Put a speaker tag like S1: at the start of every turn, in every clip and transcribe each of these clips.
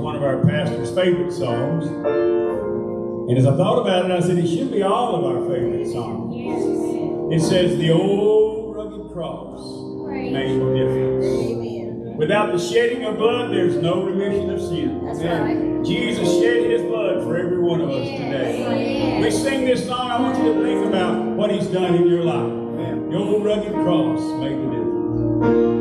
S1: one of our pastor's favorite songs. And as I thought about it, I said it should be all of our favorite songs. It says, the old rugged cross made a difference. Without the shedding of blood, there's no remission of sin.
S2: That's right.
S1: Jesus shed his blood for every one of us today. We sing this song, I want you to think about what he's done in your life. The old rugged cross made a difference.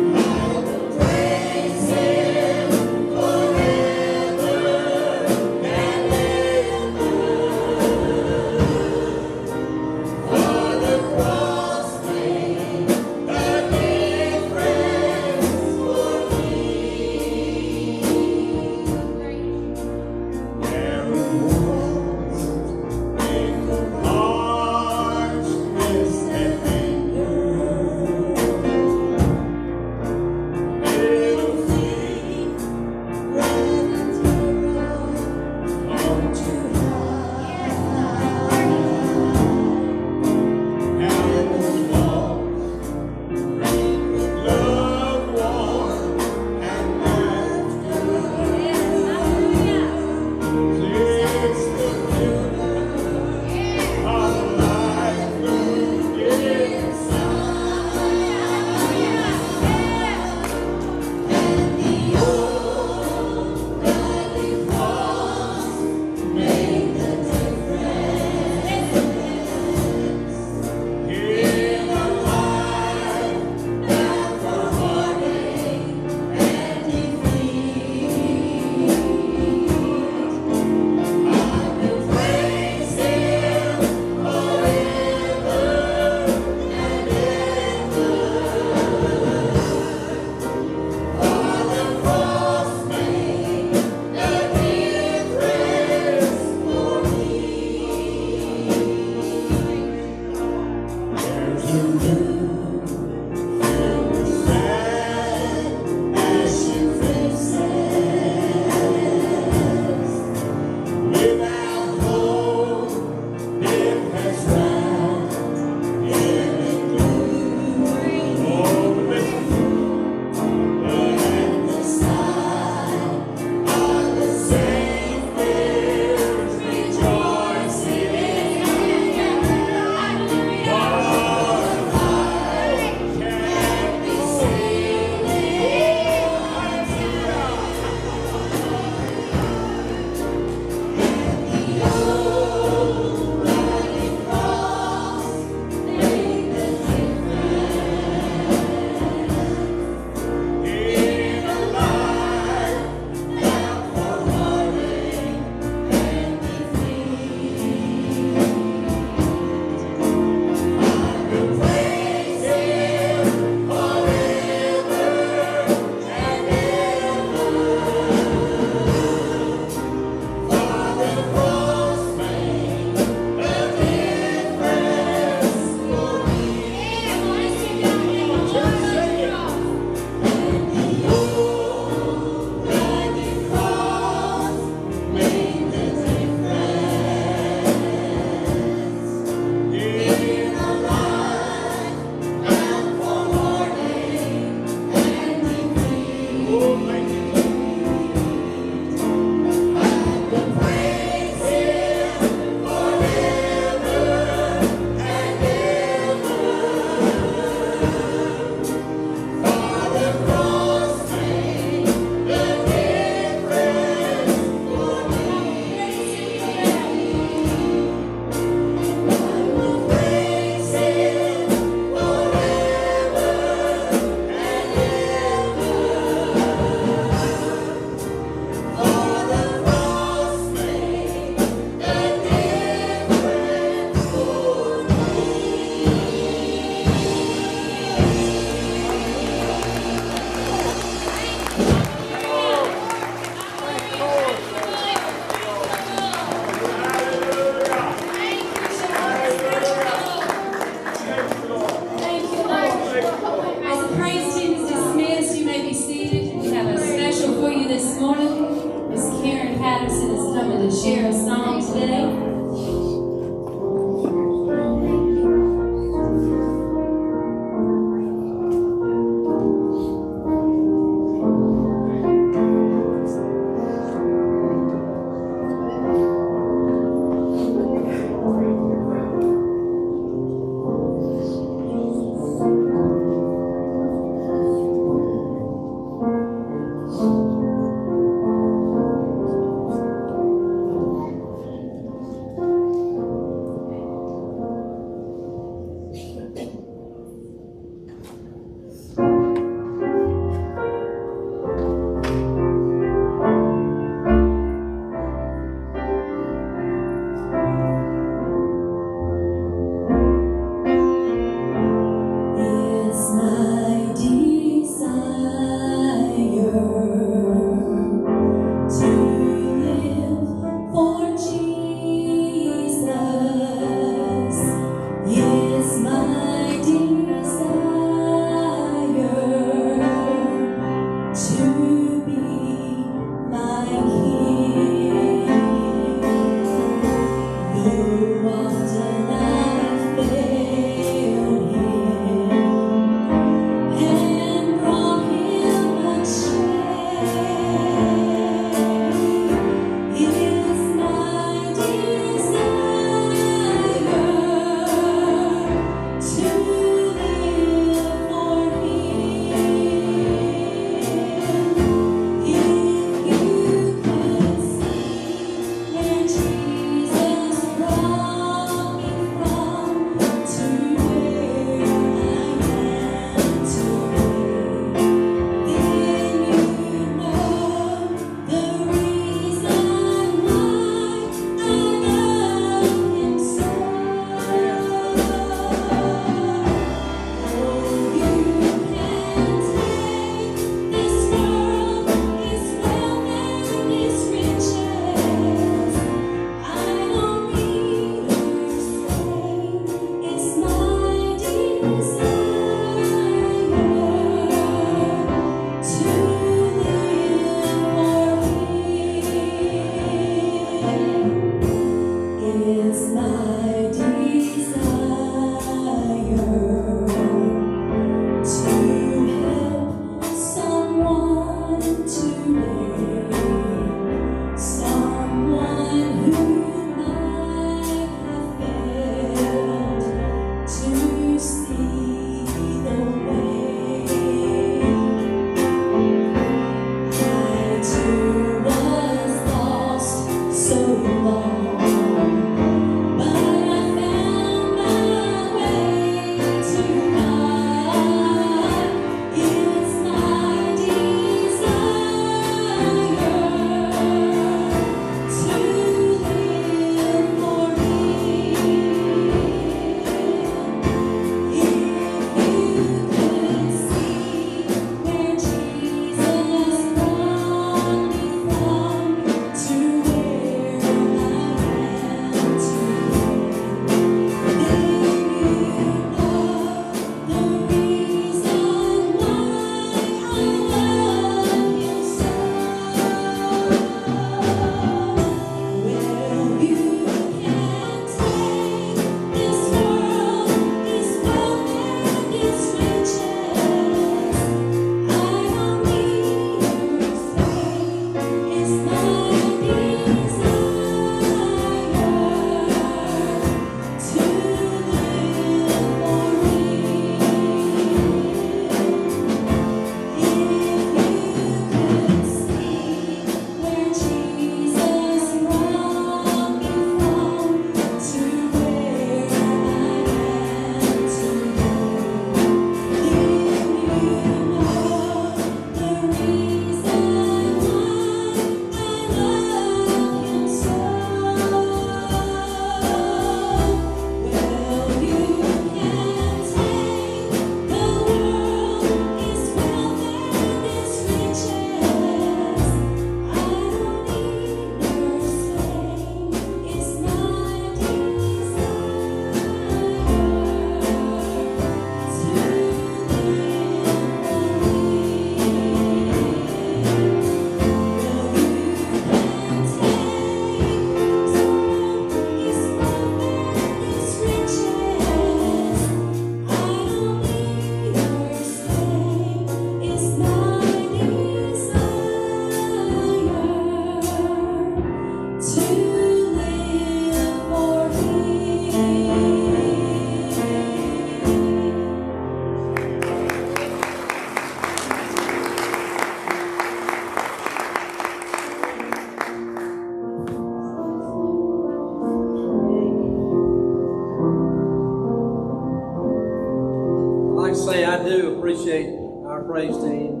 S2: appreciate our praise team.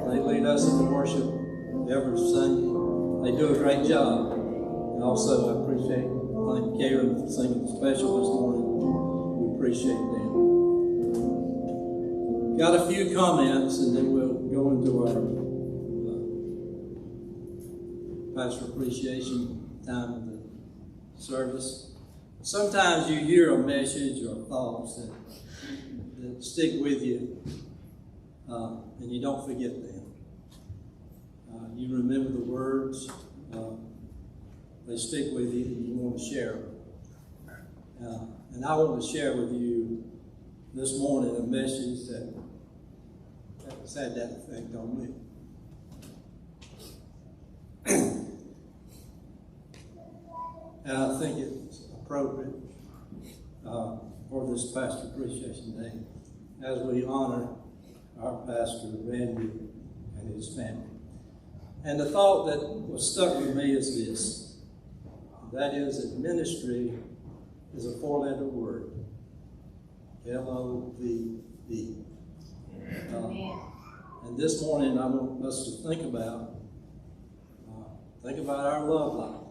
S2: They lead us in worship every Sunday. They do a great job. And also, I appreciate, thank Karen for singing special this morning. We appreciate them. Got a few comments, and then we'll go into our pastor appreciation time of the service. Sometimes you hear a message or thoughts that stick with you, and you don't forget them. You remember the words, they stick with you, and you want to share them. And I want to share with you this morning a message that's had that effect on me. And I think it's appropriate for this Pastor Appreciation Day as we honor our pastor, Randy, and his family. And the thought that was stuck with me is this. That is that ministry is a 4-letter word. L-O-V-E. And this morning I want us to think about our love life.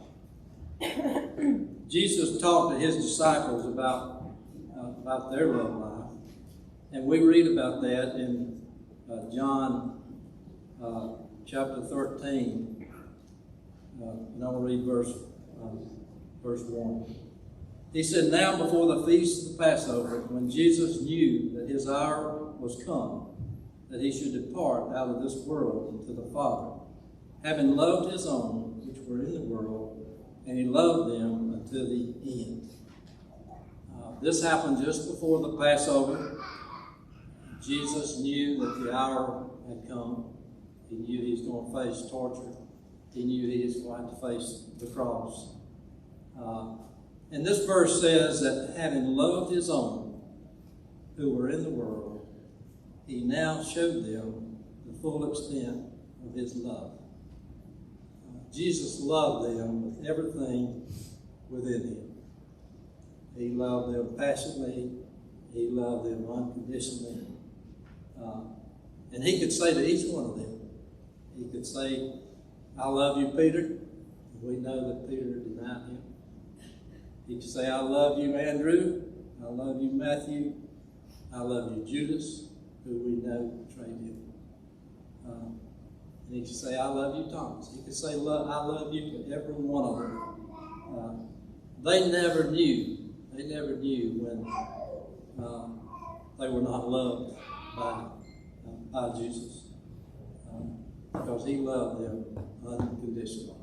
S2: Jesus talked to his disciples about their love life. And we read about that in John chapter 13. And I'll read verse 1. He said, "Now before the feast of the Passover, when Jesus knew that his hour was come, that he should depart out of this world into the Father, having loved his own which were in the world, and he loved them unto the end." This happened just before the Passover. Jesus knew that the hour had come. He knew he was going to face torture. He knew he was going to face the cross. And this verse says that having loved his own who were in the world, he now showed them the full extent of his love. Jesus loved them with everything within him. He loved them passionately. He loved them unconditionally. And he could say to each one of them, he could say, "I love you, Peter." We know that Peter denied him. He could say, "I love you, Andrew. I love you, Matthew. I love you, Judas," who we know betrayed him. And he could say, "I love you, Thomas." He could say, "I love you" to every one of them. They never knew when they were not loved by Jesus, because he loved them unconditionally.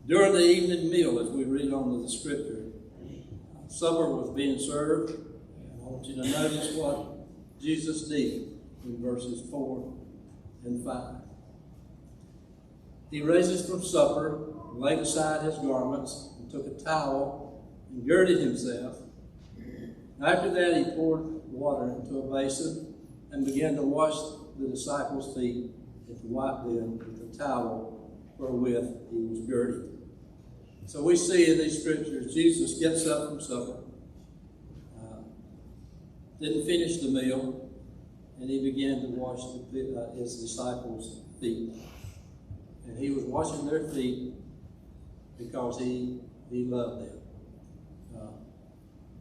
S2: During the evening meal, as we read on the scripture, supper was being served. I want you to notice what Jesus did in verses 4 and 5. He raises from supper, laid aside his garments, and took a towel and girded himself. After that, he poured water into a basin and began to wash the disciples' feet and to wipe them with the towel wherewith he was girded. So we see in these scriptures, Jesus gets up from supper, didn't finish the meal, and he began to wash his disciples' feet. And he was washing their feet because he loved them.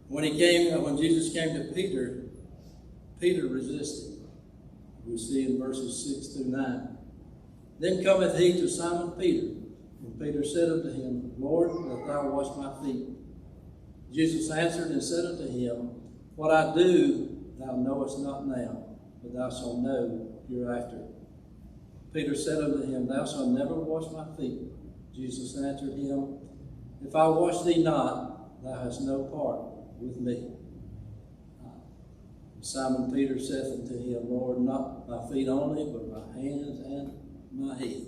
S2: When Jesus came to Peter, Peter resisted. We see in verses 6 through 9. "Then cometh he to Simon Peter, and Peter said unto him, Lord, wilt thou wash my feet? Jesus answered and said unto him, What I do thou knowest not now, but thou shalt know hereafter. Peter said unto him, Thou shalt never wash my feet. Jesus answered him, If I wash thee not, thou hast no part with me. Simon Peter saith unto him, Lord, not my feet only, but my hands and my head.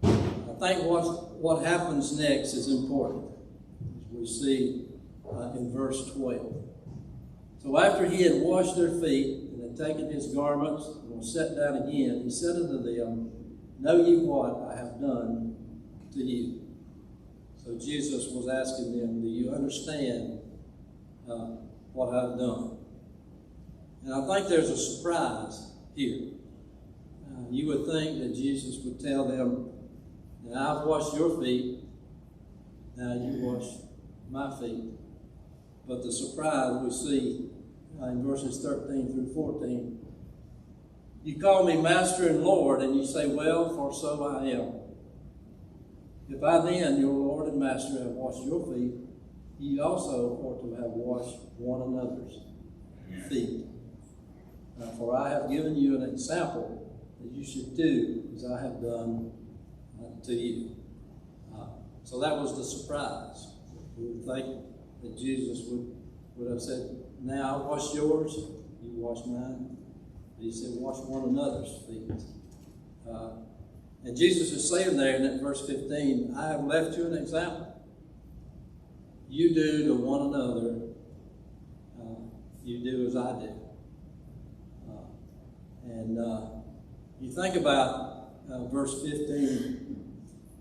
S2: I think what happens next is important, as we see in verse 12. So after he had washed their feet and had taken his garments and was set down again, he said unto them, Know ye what I have done to you? So Jesus was asking them, do you understand what I've done? And I think there's a surprise here. You would think that Jesus would tell them, Now I've washed your feet, now you wash my feet. But the surprise we see in verses 13 through 14, you call me Master and Lord, and you say, Well, for so I am. If I then, your Lord and Master, have washed your feet, ye also ought to have washed one another's feet. For I have given you an example that you should do as I have done to you. So that was the surprise. We would think that Jesus would have said, now I wash yours, you wash mine. But he said, wash one another's feet. And Jesus is saying there in that verse 15, I have left you an example. You do to one another, you do as I do. You think about verse 15,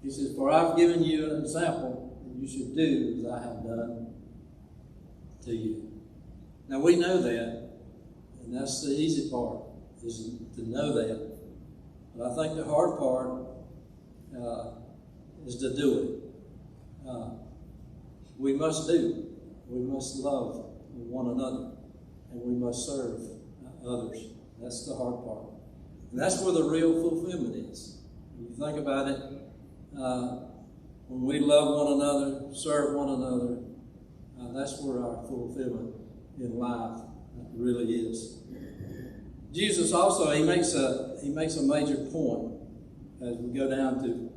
S2: he says, for I've given you an example that you should do as I have done to you. Now we know that, and that's the easy part, is to know that. But I think the hard part is to do it. We must do. We must love one another, and we must serve others. That's the hard part. And that's where the real fulfillment is. When you think about it, when we love one another, serve one another, that's where our fulfillment in life really is. Jesus also, he makes a major point as we go down to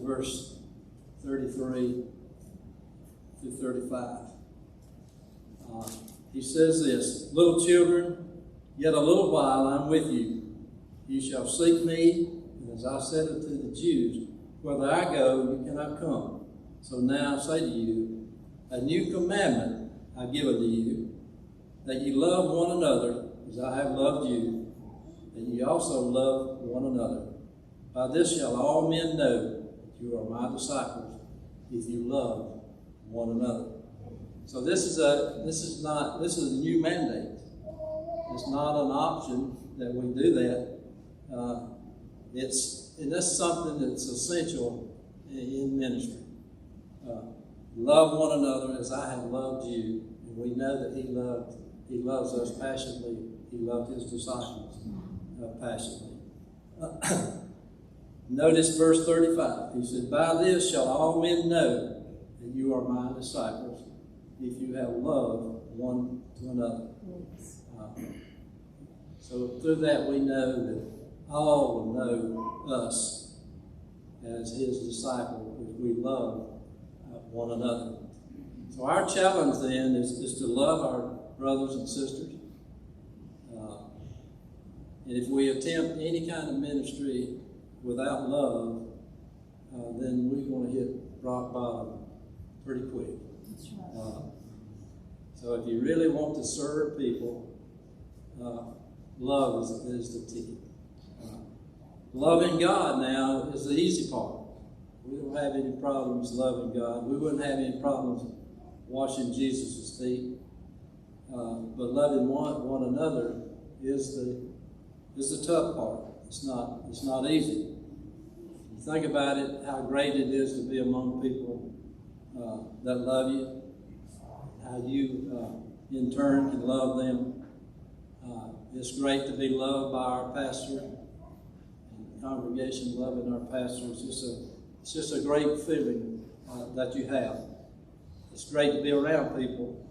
S2: verse 33 through 35. He says this, little children, yet a little while I'm with you. You shall seek me, and as I said unto the Jews, whether I go, you cannot come. So now I say to you, a new commandment I give unto you, that ye love one another as I have loved you, that ye also love one another. By this shall all men know that you are my disciples, if you love one another. So this is a new mandate. It's not an option that we do that. And that's something that's essential in ministry. Love one another as I have loved you, and we know that He loves us passionately. He loved His disciples passionately. Notice verse 35. He said, by this shall all men know that you are my disciples, if you have love one to another. So through that we know that all will know us as His disciple if we love one another. So our challenge then is to love our brothers and sisters. And if we attempt any kind of ministry without love, then we're going to hit rock bottom pretty quick.
S3: That's right.
S2: So if you really want to serve people, love is the ticket. Loving God now is the easy part. We don't have any problems loving God. We wouldn't have any problems washing Jesus' feet. But loving one another is the tough part. It's not easy. You think about it, how great it is to be among people that love you, how you in turn can love them. It's great to be loved by our pastor and the congregation loving our pastor. It's just a great feeling that you have. It's great to be around people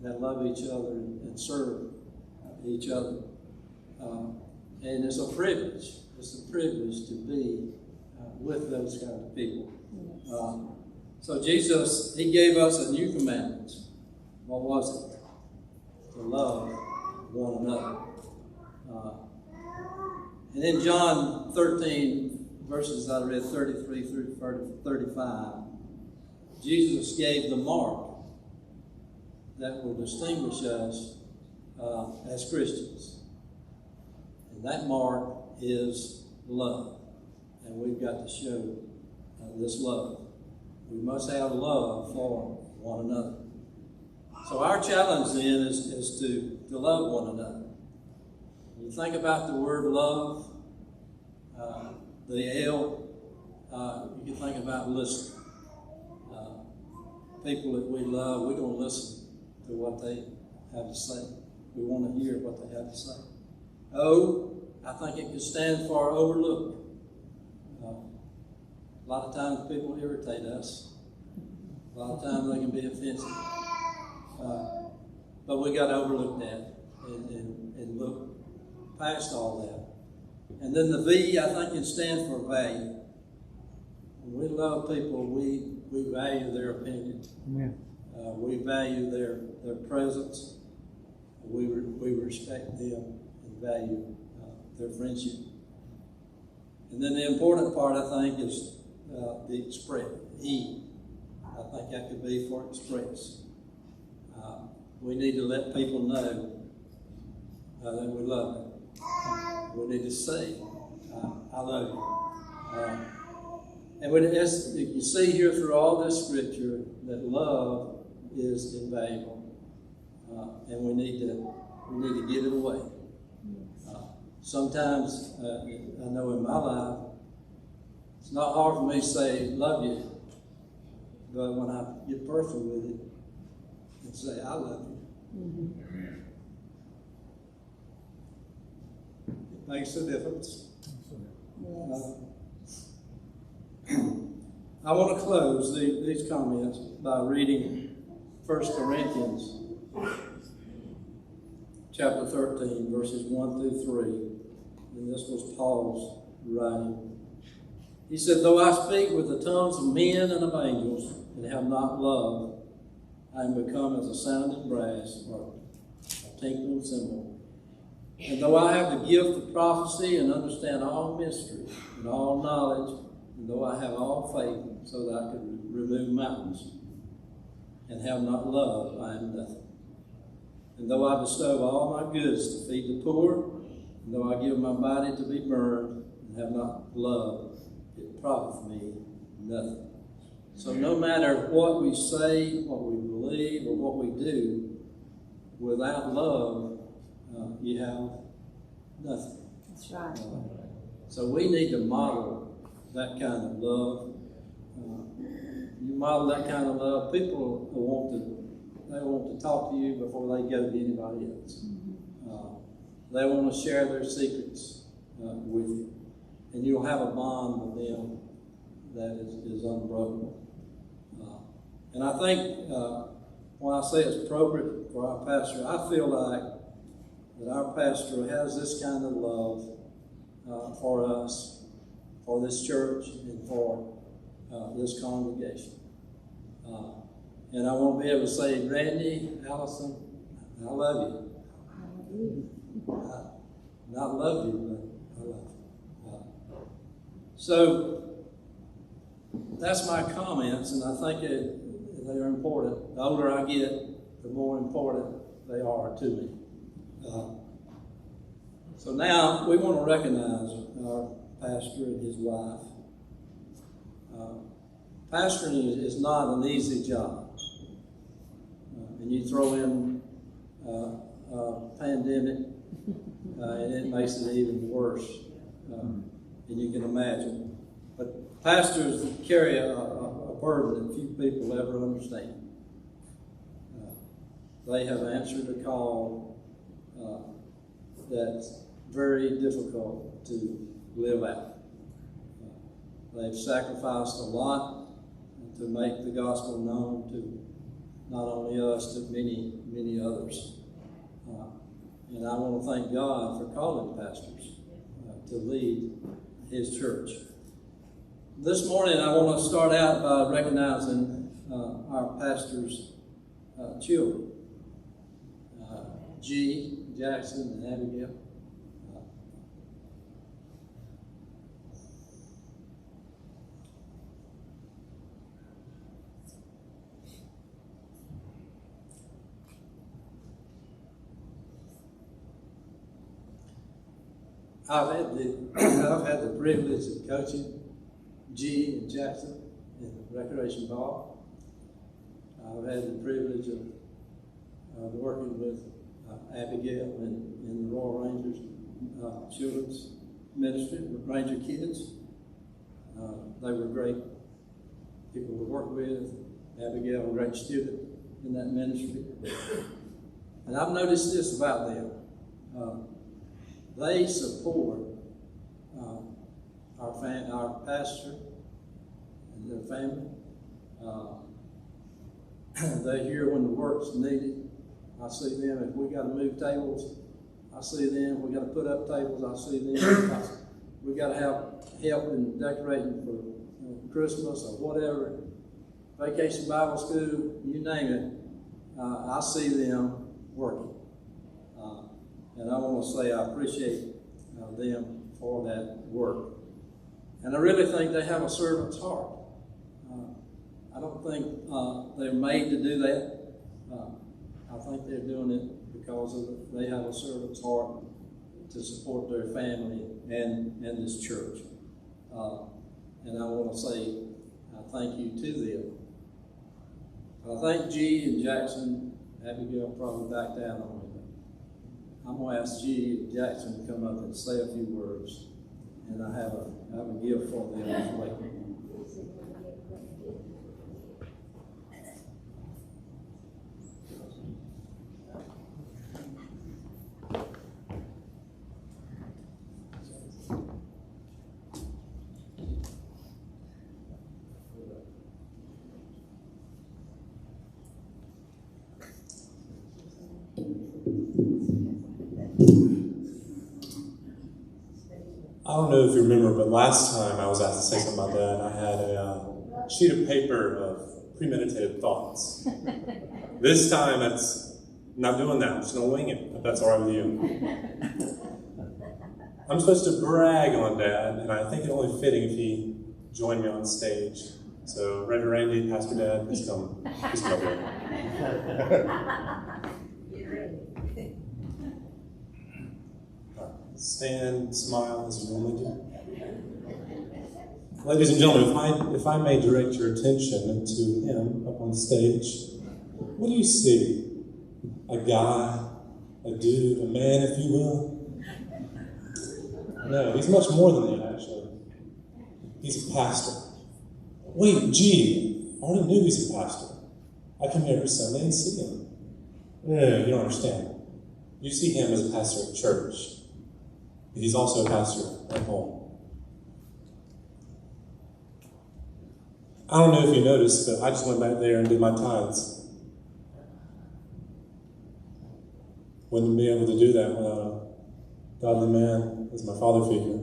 S2: that love each other and serve each other. And it's a privilege. It's a privilege to be with those kind of people. So Jesus, He gave us a new commandment. What was it? To love one another. And in John 13, verses I read 33 through 35, Jesus gave the mark that will distinguish us as Christians. And that mark is love. And we've got to show this love. We must have love for one another. So our challenge then is to love one another. When you think about the word love, the L, you can think about listening. People that we love, we're going to listen to what they have to say. We want to hear what they have to say. O, I think it could stand for overlook. A lot of times people irritate us. A lot of times they can be offensive. But we got to overlook that and look past all that. And then the V, I think it stands for value. When we love people, we we value their opinion.
S3: Amen.
S2: We value their presence. We respect them and value their friendship. And then the important part, I think, is the express. E. I think that could be for express. We need to let people know that we love them. We need to say, I love you. And as you see here through all this scripture, that love is invaluable. And we need to give it away. Sometimes, I know in my life, it's not hard for me to say, love you. But when I get personal with it, and say, I love you. It makes a difference. I want to close these comments by reading 1 Corinthians chapter 13, verses 1 through 3. And this was Paul's writing. He said, though I speak with the tongues of men and of angels and have not love, I am become as a sounding brass or a tinkling cymbal. And though I have the gift of prophecy and understand all mystery and all knowledge, and though I have all faith so that I could remove mountains, and have not love, I am nothing. And though I bestow all my goods to feed the poor, and though I give my body to be burned, and have not love, it profiteth me nothing. So no matter what we say, what we believe, or what we do, without love, you have nothing.
S4: That's right.
S2: So we need to model that kind of love. You model that kind of love, people want to talk to you before they go to anybody else. They want to share their secrets with you, and you'll have a bond with them that is unbroken. And I think when I say it's appropriate for our pastor, I feel like that our pastor has this kind of love for us, for this church, and for this congregation. And I want to be able to say, Randy, Allison, I love you. Not love you, but I love you. So that's my comments, and I think they are important. The older I get, the more important they are to me. So now we want to recognize our pastor and his wife. Pastoring is not an easy job. And you throw in a pandemic, and it makes it even worse than you can imagine. But pastors carry a burden that few people ever understand. They have answered a call that's very difficult to live out. They've sacrificed a lot to make the gospel known to not only us, but many, many others. And I want to thank God for calling pastors to lead his church. This morning, I want to start out by recognizing our pastor's children, G, Jackson, and Abigail. I've had the privilege of coaching G and Jackson in the recreation ball. I've had the privilege of working with Abigail in the Royal Rangers Children's Ministry, with Ranger Kids. They were great people to work with. Abigail, a great student in that ministry. And I've noticed this about them. They support our pastor and their family. They're here when the work's needed. I see them. If we got to move tables, I see them. We got to put up tables, I see them. We got to have help in decorating for Christmas or whatever. Vacation Bible School, you name it, I see them working. And I want to say I appreciate them for that work. And I really think they have a servant's heart. I don't think they're made to do that. I think they're doing it because they have a servant's heart to support their family and this church. And I want to say thank you to them. I think G and Jackson, Abigail probably back down on me. I'm going to ask G and Jackson to come up and say a few words. And I have a gift for them as well.
S3: I don't know if you remember, but last time I was asked to say something about that, I had a sheet of paper of premeditated thoughts. This time, that's not doing that. I'm just going to wing it, if that's all right with you. I'm supposed to brag on Dad, and I think it's only fitting if he joined me on stage. So, Reverend Randy, Pastor Dad, please come. Please come over. Stand, smile as you normally do. Ladies and gentlemen, if I may direct your attention to him up on stage, what do you see? A guy, a dude, a man, if you will? No, he's much more than that, actually. He's a pastor. Wait, gee, I already knew he's a pastor. I come here every Sunday and see him. No, you don't understand. You see him as a pastor at church. He's also a pastor at home. I don't know if you noticed, but I just went back there and did my tithes. Wouldn't be able to do that without a godly man as my father figure.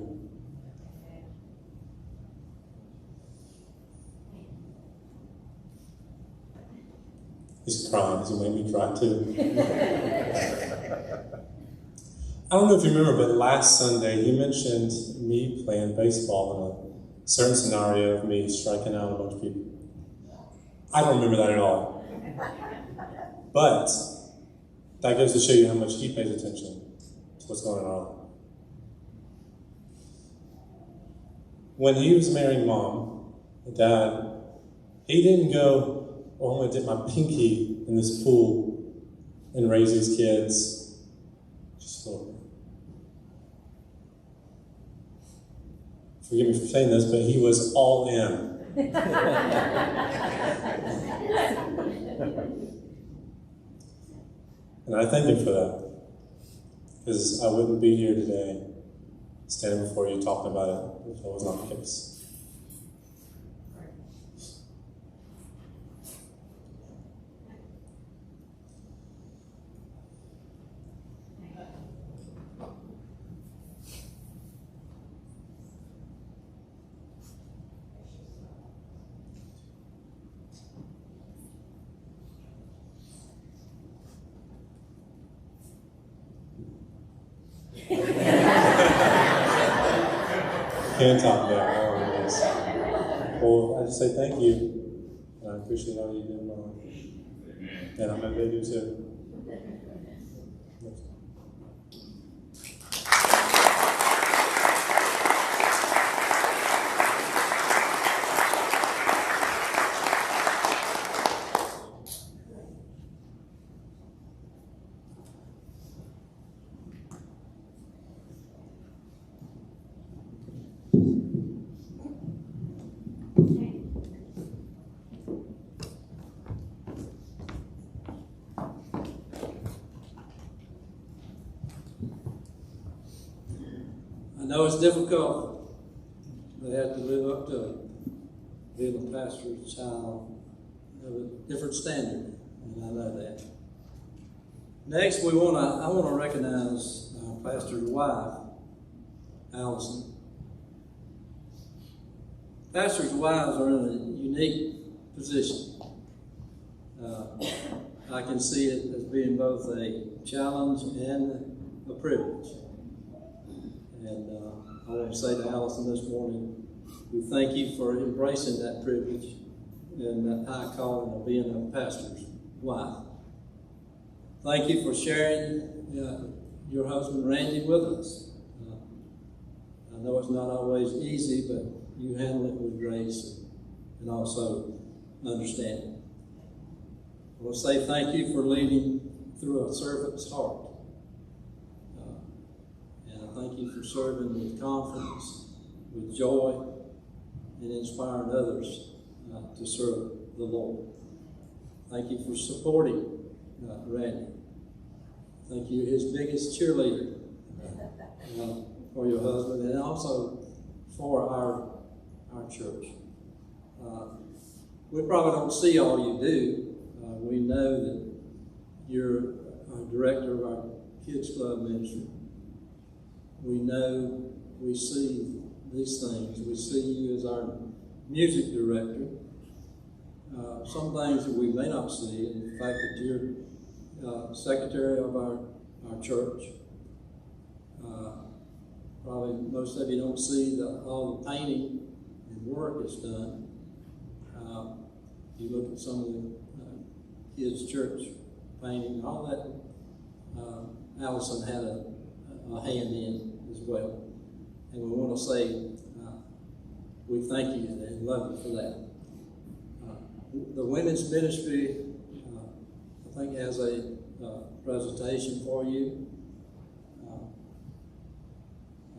S3: He's crying because he made me cry too. I don't know if you remember, but last Sunday he mentioned me playing baseball in a certain scenario of me striking out a bunch of people. I don't remember that at all. But that goes to show you how much he pays attention to what's going on. When he was marrying Mom, Dad, he didn't go, oh, I'm going to dip my pinky in this pool and raise these kids. Just a little bit. Forgive me for saying this, but he was all in. And I thank him for that, because I wouldn't be here today standing before you talking about it if that was not the case. Can't top that. Oh, yes. Well, I just say thank you. And I appreciate all you do, Mom. And I bet they do too.
S2: I know it's difficult. They have to live up to being a pastor's child of a different standard, and I know that. Next, I want to recognize Pastor's wife, Allison. Pastors' wives are in a unique position. I can see it as being both a challenge and a privilege. And I want to say to Allison this morning, we thank you for embracing that privilege and that high calling of being a pastor's wife. Thank you for sharing your husband Randy with us. I know it's not always easy, but you handle it with grace and also understanding. I want to say thank you for leading through a servant's heart. And I thank you for serving with confidence, with joy, and inspiring others to serve the Lord. Thank you for supporting Randy. Thank you, his biggest cheerleader for your husband and also for our church. We probably don't see all you do. We know that you're our director of our Kids Club ministry. We know, we see these things. We see you as our music director. Some things that we may not see, and the fact that you're secretary of our church. Probably most of you don't see all the painting and work that's done. You look at some of the kids' church painting, all that Allison had a hand in as well. And we want to say we thank you and love you for that. The women's ministry, I think, has a presentation for you.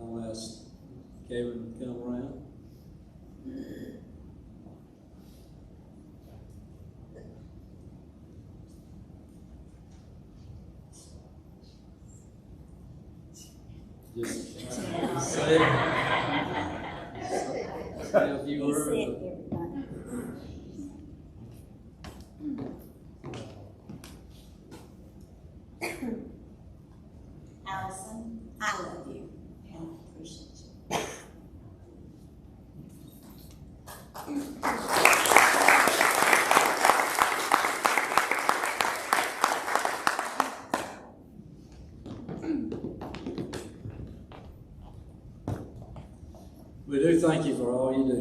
S2: I'll ask Karen to come around. Just say a few words.
S4: Allison, I love you and I appreciate you.
S2: We do thank you for all you do.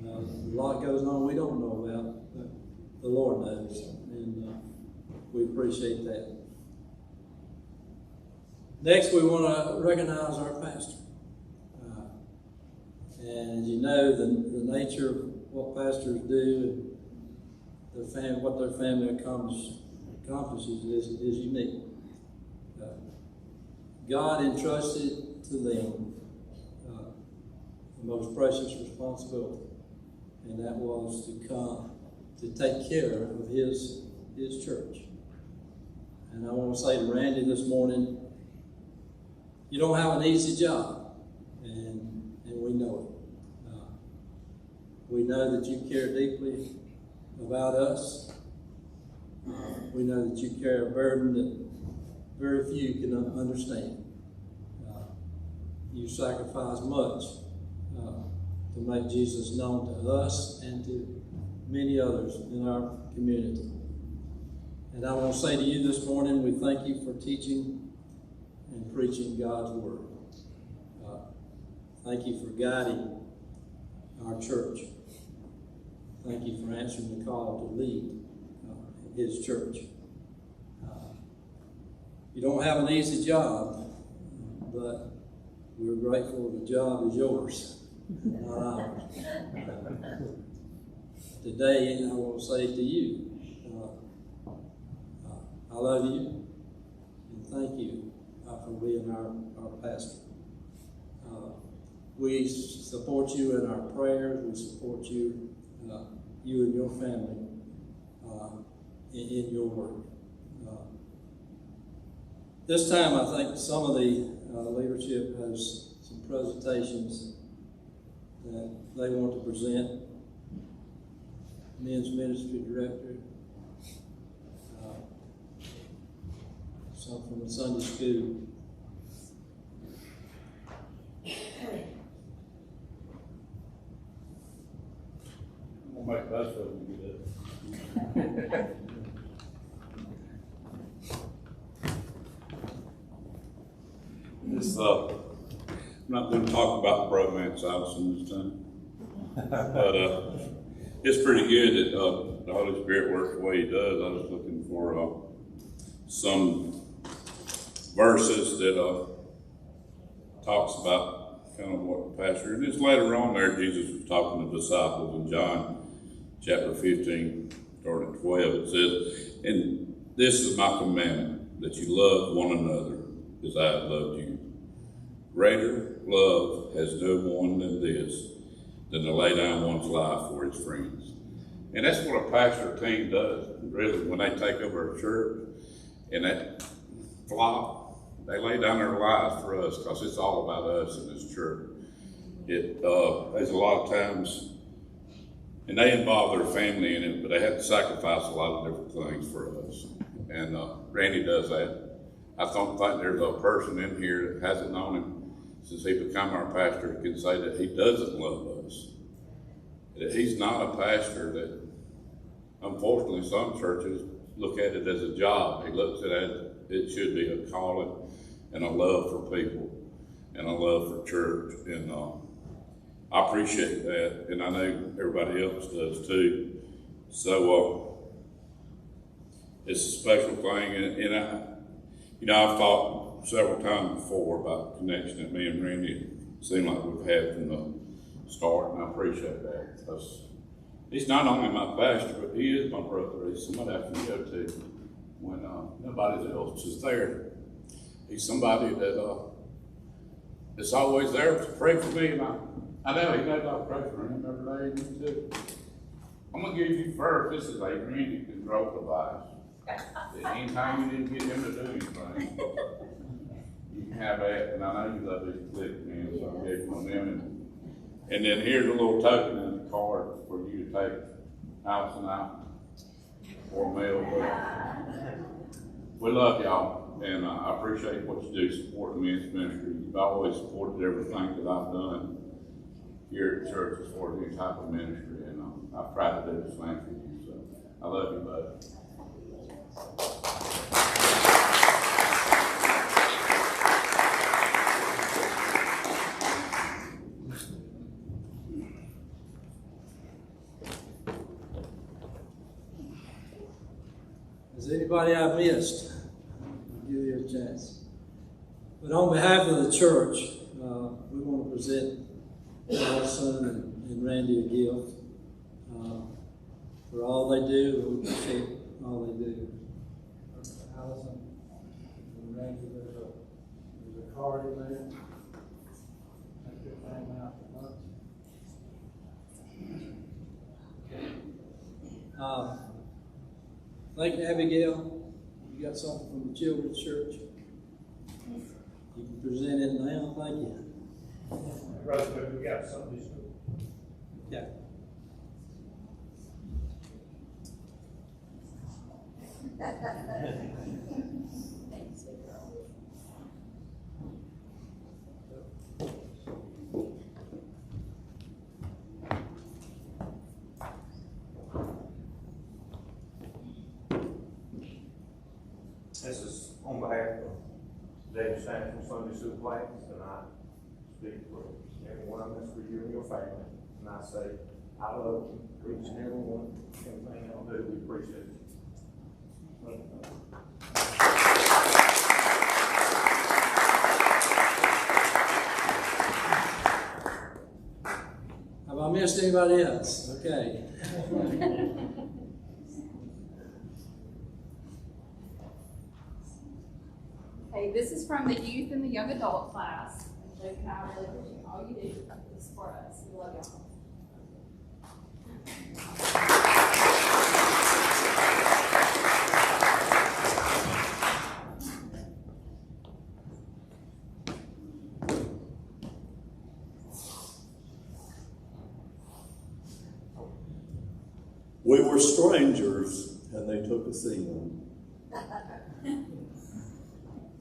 S2: A lot goes on we don't know about, but the Lord knows, and we appreciate that. Next, we want to recognize our pastor. And as you know, the nature of what pastors do and what their family accomplishes is unique. God entrusted to them the most precious responsibility, and that was to come to take care of his church. And I want to say to Randy this morning, you don't have an easy job, and we know it. We know that you care deeply about us. We know that you carry a burden that very few can understand. You sacrifice much to make Jesus known to us and to many others in our community. And I want to say to you this morning, we thank you for teaching and preaching God's Word. Thank you for guiding our church. Thank you for answering the call to lead his church. You don't have an easy job, but we're grateful the job is yours, not ours. Today, I want to say to you, I love you, and thank you for being our pastor. We support you in our prayers. We support you, you and your family, in your work. This time, I think some of the leadership has some presentations that they want to present. Men's Ministry Director, some from the Sunday School.
S5: I'm gonna make both of them do that. I'm not going to talk about the bromance Allison this time, but it's pretty good that the Holy Spirit works the way He does. I was looking for some verses that talks about kind of what the pastor, and it's later on there, Jesus was talking to the disciples in John chapter 15, starting at 12. It says, "And this is my commandment, that you love one another as I have loved you. Greater love has no one than this, than to lay down one's life for his friends." And that's what a pastor team does, really, when they take over a church and that flock, they lay down their lives for us because it's all about us in this church. There's a lot of times, and they involve their family in it, but they have to sacrifice a lot of different things for us. And Randy does that. I don't think there's a person in here that hasn't known him since he became our pastor can say that he doesn't love us. That he's not a pastor that, unfortunately, some churches look at it as a job. He looks at it, it should be a calling and a love for people and a love for church. And I appreciate that, and I know everybody else does too. So it's a special thing, and I've thought several times before about the connection that me and Randy seem like we've had from the start, and I appreciate that because he's not only my pastor, but he is my brother. He's somebody I can go to when nobody else is there. He's somebody that is always there to pray for me, and I know he knows I pray for him every day, and me too. I'm going to give you first. This is Randy control device. Anytime you need to get him to do anything, you can have that. And I know you love these clip pens, so I gave you one of them. And then here's a little token in the card for you to take Allison out for mail. We love y'all, and I appreciate what you do supporting the men's ministry. You've always supported everything that I've done here at church as far as any type of ministry, and I try to do the same for you. So I love you, bud.
S2: Is anybody I missed? I'll give you a chance. But on behalf of the church, we want to present Allison and Randy a gift for all they do. We appreciate all they do. Allison and Randy, there's a card in there. Take your name out. Thank you, Abigail. You got something from the children's church? You can present it now. Thank you.
S6: Brother, we got Sunday school.
S2: Yeah.
S6: This is on behalf of David Samuel Sunday School class, and I speak for every one of us, for you and your family. And I say, I love you, each and every one, everything y'all do, we appreciate it.
S2: Have I missed anybody else? Okay.
S7: Okay, this is from the youth and the young adult class. Luke and I really appreciate all you do to support us. We love y'all.
S8: We were strangers, and they took us in.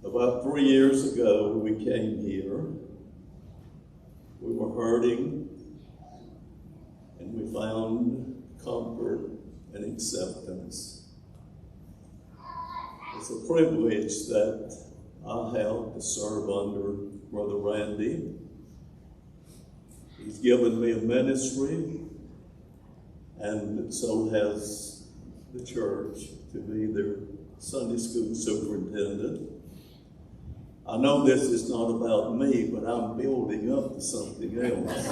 S8: About 3 years ago, we came here. We were hurting, and we found comfort and acceptance. It's a privilege that I have to serve under Brother Randy. He's given me a ministry, and so has the church, to be their Sunday school superintendent. I know this is not about me, but I'm building up to something else.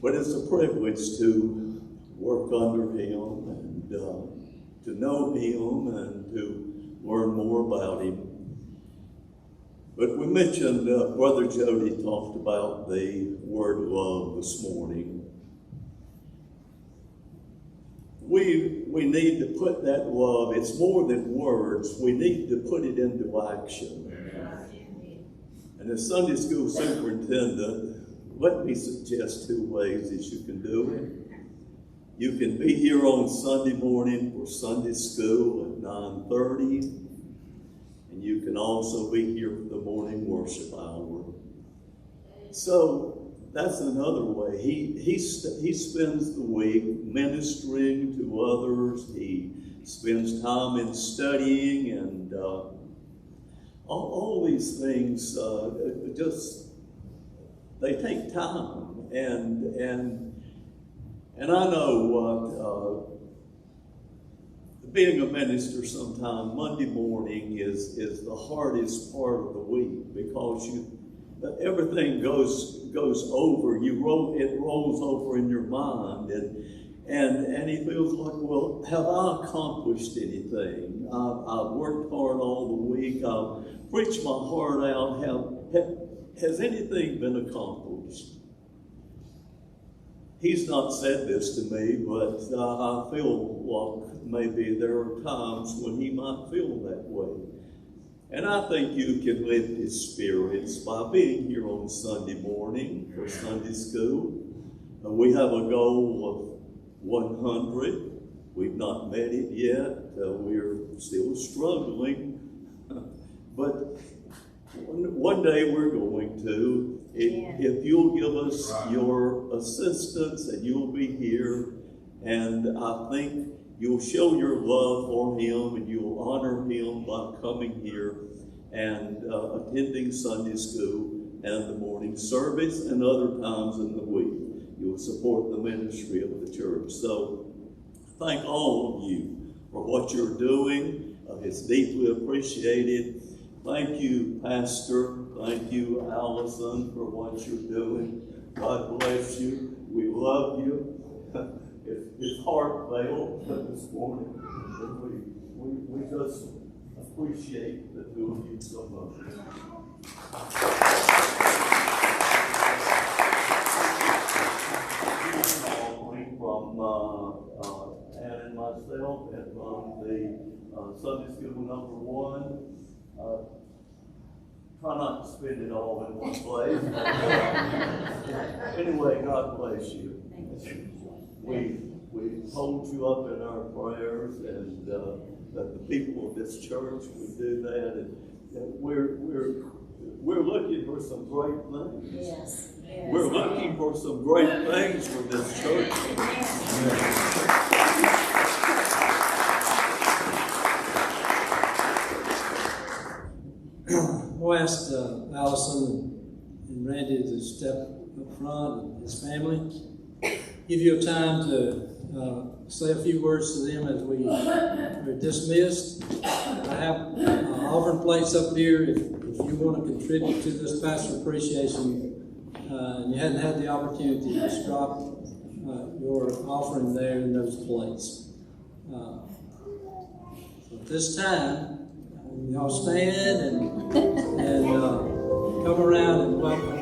S8: But it's a privilege to work under him and to know him and to learn more about him. But we mentioned, Brother Jody talked about the word love this morning. We need to put that love, it's more than words, we need to put it into action. And as Sunday school superintendent, let me suggest 2 ways that you can do it. You can be here on Sunday morning for Sunday school at 9:30, and you can also be here for the morning worship hour. So that's another way. He spends the week ministering to others. He spends time in studying, and all these things they take time. And I know being a minister sometimes, Monday morning is the hardest part of the week, because everything goes over. It rolls over in your mind, and he feels like, well, have I accomplished anything? I've worked hard all the week. I've preached my heart out. Has anything been accomplished? He's not said this to me, but I feel like maybe there are times when he might feel that way. And I think you can lift his spirits by being here on Sunday morning for Sunday school. We have a goal of 100. We've not met it yet. We're still struggling. But one day we're going to. If you'll give us your assistance, and you'll be here, and I think you'll show your love for him, and you'll honor him by coming here and attending Sunday school and the morning service, and other times in the week. You'll support the ministry of the church. So thank all of you for what you're doing. It's deeply appreciated. Thank you, Pastor. Thank you, Allison, for what you're doing. God bless you. We love you. His heart failed this morning. We just appreciate the 2 of you so much. From Ann and myself, and from the Sunday School number 1. Try not to spend it all in one place. Anyway, God bless you. We hold you up in our prayers, and that the people of this church would do that. And we're looking for some great things.
S4: Yes.
S8: We're looking for some great things from this church.
S2: I'll ask Allison and Randy to step up front, and his family. Give you time to say a few words to them as we are dismissed. I have offering plates up here if you want to contribute to this pastor appreciation and you hadn't had the opportunity, just drop your offering there in those plates. So at this time, y'all stand and come around and welcome